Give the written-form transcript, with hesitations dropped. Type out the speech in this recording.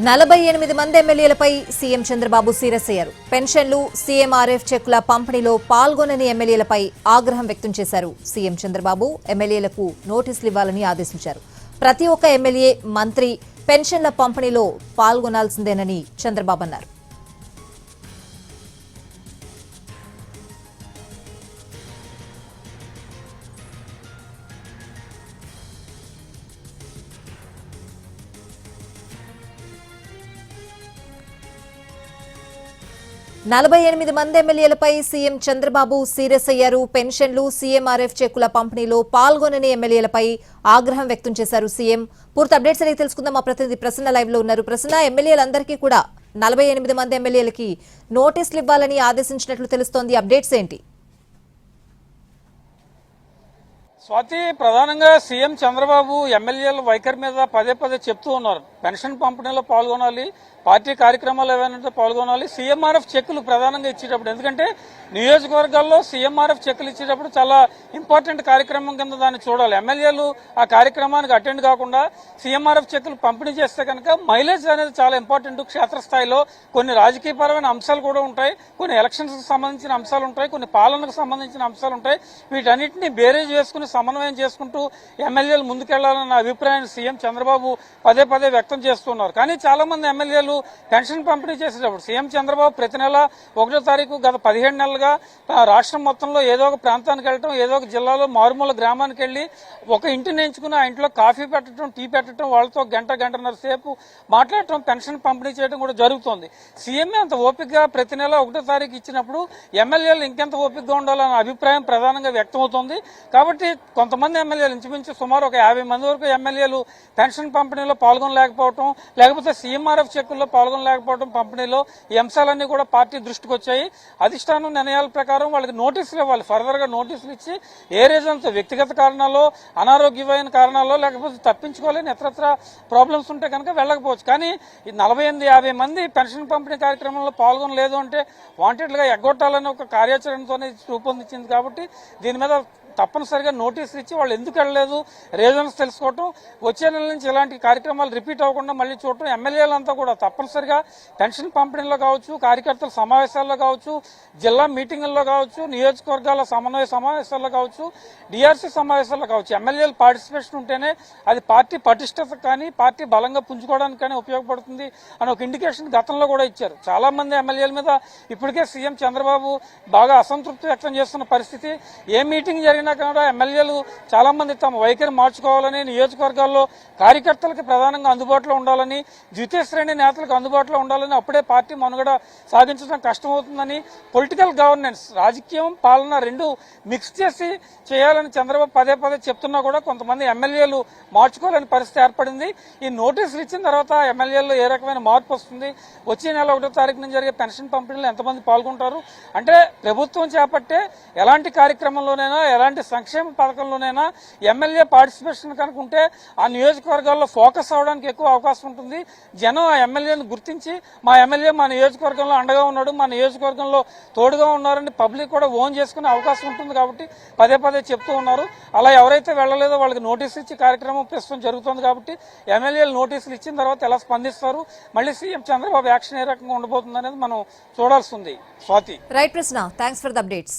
48 మంది ఎమ్మెల్యేలపై CM Chandrababu serious అయ్యారు. పెన్షన్లు, సీఎంఆర్ఎఫ్ చెక్కుల పంపిణీలో పాల్గొనని ఎమ్మెల్యేలపై ఆగ్రహం వ్యక్తం చేశారు. సీఎం చంద్రబాబు ఎమ్మెల్యేలకు నోటీసులు ఇవ్వాలని ఆదేశించారు. ప్రతి ఒక్క ఎమ్మెల్యే, మంత్రి పెన్షన్ల పంపిణీలో పాల్గొనాల్సిందేనని చంద్రబాబు అన్నారు. 48 మంది ఎమ్మెల్యేలపై సీఎం చంద్రబాబు సీరియస్ అయ్యారు. పెన్షన్లు, సీఎంఆర్ఎఫ్ చెక్కుల పంపిణీలో పాల్గొనని ఎమ్మెల్యేలపై ఆగ్రహం వ్యక్తం చేశారు సీఎం. పూర్తి అప్డేట్స్ అనేది తెలుసుకుందాం. మా ప్రతినిధి ప్రసన్న లైవ్ లో ఉన్నారు. ప్రసన్న, ఎమ్మెల్యేలందరికీ కూడా 48 మంది ఎమ్మెల్యేలకి నోటీసులు ఇవ్వాలని ఆదేశించినట్లు తెలుస్తోంది. అప్డేట్స్ ఏంటి? స్వాతి, ప్రధానంగా సీఎం చంద్రబాబు ఎమ్మెల్యేల వైఖరి మీద పదే పదే చెప్తూ ఉన్నారు. పెన్షన్ పంపిణీలో పాల్గొనాలి, పార్టీ కార్యక్రమాలు ఏవైనా పాల్గొనాలి, సీఎంఆర్ఎఫ్ చెక్కులు ప్రధానంగా ఇచ్చేటప్పుడు, ఎందుకంటే నియోజకవర్గాల్లో సీఎంఆర్ఎఫ్ చెక్కులు ఇచ్చేటప్పుడు చాలా ఇంపార్టెంట్ కార్యక్రమం కింద దాన్ని చూడాలి. ఎమ్మెల్యేలు ఆ కార్యక్రమానికి అటెండ్ కాకుండా సీఎంఆర్ఎఫ్ చెక్కులు పంపిణీ చేస్తే కనుక మైలేజ్ అనేది చాలా ఇంపార్టెంట్. క్షేత్రస్థాయిలో కొన్ని రాజకీయపరమైన అంశాలు కూడా ఉంటాయి, కొన్ని ఎలక్షన్స్ కి సంబంధించిన అంశాలు ఉంటాయి, కొన్ని పాలనకు సంబంధించిన అంశాలు ఉంటాయి. వీటన్నిటిని బేరేజ్ వేసుకుని సమన్వయం చేసుకుంటూ ఎమ్మెల్యేలు ముందుకెళ్లాలన్న అభిప్రాయాన్ని సీఎం చంద్రబాబు పదే పదే వ్యక్తం చేస్తున్నారు. కానీ చాలా మంది ఎమ్మెల్యేలు పెన్షన్ పంపిణీ చేసేటప్పుడు సీఎం చంద్రబాబు ప్రతి నెల 1వ తారీఖు గత 17 నెలలుగా రాష్ట్రం మొత్తంలో ఏదో ఒక ప్రాంతానికి వెళ్ళటం, ఏదో ఒక జిల్లాలో మారుమూల గ్రామానికి వెళ్లి ఒక ఇంటిని ఎంచుకుని ఆ ఇంట్లో కాఫీ పెట్టడం, టీ పెట్టడం, వాళ్ళతో గంటన్నర సేపు మాట్లాడటం, పెన్షన్ పంపిణీ చేయడం కూడా జరుగుతోంది. సీఎంఏ అంత ఓపికగా ప్రతి నెల 1వ తారీఖు ఇచ్చినప్పుడు ఎమ్మెల్యేలు ఇంకెంత ఓపికగా ఉండాలన్న అభిప్రాయం ప్రధానంగా వ్యక్తమవుతోంది. కాబట్టి కొంతమంది ఎమ్మెల్యేలు, ఇంచుమించు సుమారు ఒక 50 మంది వరకు ఎమ్మెల్యేలు పెన్షన్ పంపిణీలో పాల్గొనలేకపోవడం, లేకపోతే సీఎంఆర్ఎఫ్ చెక్కుల్లో పాల్గొనలేకపోవడం, పంపిణీలో ఈ అంశాలన్నీ కూడా పార్టీ దృష్టికి వచ్చాయి. అధిష్టానం నిర్ణయాల ప్రకారం వాళ్ళకి నోటీసులు ఇవ్వాలి. ఫర్దర్ గా నోటీసులు ఇచ్చి ఏ రీజన్స్, వ్యక్తిగత కారణాల్లో, అనారోగ్యమైన కారణాల్లో, లేకపోతే తప్పించుకోలేని ఇతరత్ర ప్రాబ్లమ్స్ ఉంటే కనుక వెళ్ళకపోవచ్చు. కానీ ఈ 48-50 మంది పెన్షన్ పంపిణీ కార్యక్రమంలో పాల్గొనలేదు అంటే వాంటెడ్ గా ఎగ్గొట్టాలని ఒక కార్యాచరణతోనే రూపొందించింది. కాబట్టి దీని మీద తప్పనిసరిగా నోటీసులు ఇచ్చి వాళ్ళు ఎందుకు వెళ్ళలేదు రీజన్స్ తెలుసుకోవటం, వచ్చే నెల నుంచి ఇలాంటి కార్యక్రమాలు రిపీట్ అవ్వకుండా మళ్ళీ చూడటం, ఎమ్మెల్యేలంతా కూడా తప్పనిసరిగా పెన్షన్ పంపిణీలో కావచ్చు, కార్యకర్తల సమావేశాల్లో కావచ్చు, జిల్లా మీటింగుల్లో కావచ్చు, నియోజకవర్గాల సమన్వయ సమావేశాల్లో కావచ్చు, డిఆర్సీ సమావేశాల్లో కావచ్చు, ఎమ్మెల్యేల పార్టిసిపేషన్ ఉంటేనే అది పార్టీ పటిష్టత కానీ, పార్టీ బలంగా పుంజుకోవడానికి కానీ ఉపయోగపడుతుంది అని ఒక ఇండికేషన్ గతంలో కూడా ఇచ్చారు. చాలా మంది ఎమ్మెల్యేల మీద ఇప్పటికే సీఎం చంద్రబాబు బాగా అసంతృప్తి వ్యక్తం చేస్తున్న పరిస్థితి. ఏ మీటింగ్ జరిగినా కూడా ఎమ్మెల్యేలు చాలా మంది తమ వైఖరి మార్చుకోవాలని, నియోజకవర్గాల్లో కార్యకర్తలకు ప్రధానంగా అందుబాటులో ఉండాలని, ద్వితీయ శ్రేణి నేతలకు అందుబాటులో ఉండాలని, అప్పుడే పార్టీ మనుగడ సాగించడం కష్టమవుతుందని, పొలిటికల్ గవర్నెన్స్, రాజకీయం, పాలన రెండు మిక్స్ చేసి చేయాలని చంద్రబాబు పదే పదే చెప్తున్నా కూడా కొంతమంది ఎమ్మెల్యేలు మార్చుకోలేని పరిస్థితి ఏర్పడింది. ఈ నోటీసులు ఇచ్చిన తర్వాత ఎమ్మెల్యేల్లో ఏ రకమైన మార్పు వస్తుంది, వచ్చే నెల 1వ తారీఖు నుంచి జరిగే పెన్షన్ పంపిణీలో ఎంతమంది పాల్గొంటారు అంటే, ప్రభుత్వం చేపట్టే ఎలాంటి కార్యక్రమంలోనైనా, ఎలాంటి సంక్షేమ పథకంలోనైనా ఎమ్మెల్యే పార్టిసిపేషన్ కనుక ఉంటే ఆ నియోజకవర్గాల్లో ఫోకస్ అవడానికి ఎక్కువ అవకాశం ఉంటుంది. జనం ఆ ఎమ్మెల్యేను గుర్తించి మా ఎమ్మెల్యే మా నియోజకవర్గంలో అండగా ఉన్నాడు, మా నియోజకవర్గంలో తోడుగా ఉన్నారని పబ్లిక్ కూడా ఓన్ చేసుకునే అవకాశం ఉంటుంది. కాబట్టి పదే పదే చెప్తూ ఉన్నారు. అలా ఎవరైతే వెళ్లలేదో వాళ్ళకి నోటీసులు ఇచ్చి కార్యక్రమం ప్రస్తుతం జరుగుతుంది. కాబట్టి ఎమ్మెల్యేలు నోటీసులు ఇచ్చిన తర్వాత ఎలా స్పందిస్తారు, మళ్ళీ సీఎం చంద్రబాబు యాక్షన్ ఏ రకంగా ఉండబోతుంది అనేది మనం చూడాల్సి ఉంది. స్వాతి. రైట్ ప్రశ్న, థ్యాంక్స్ ఫర్ ద అప్డేట్స్.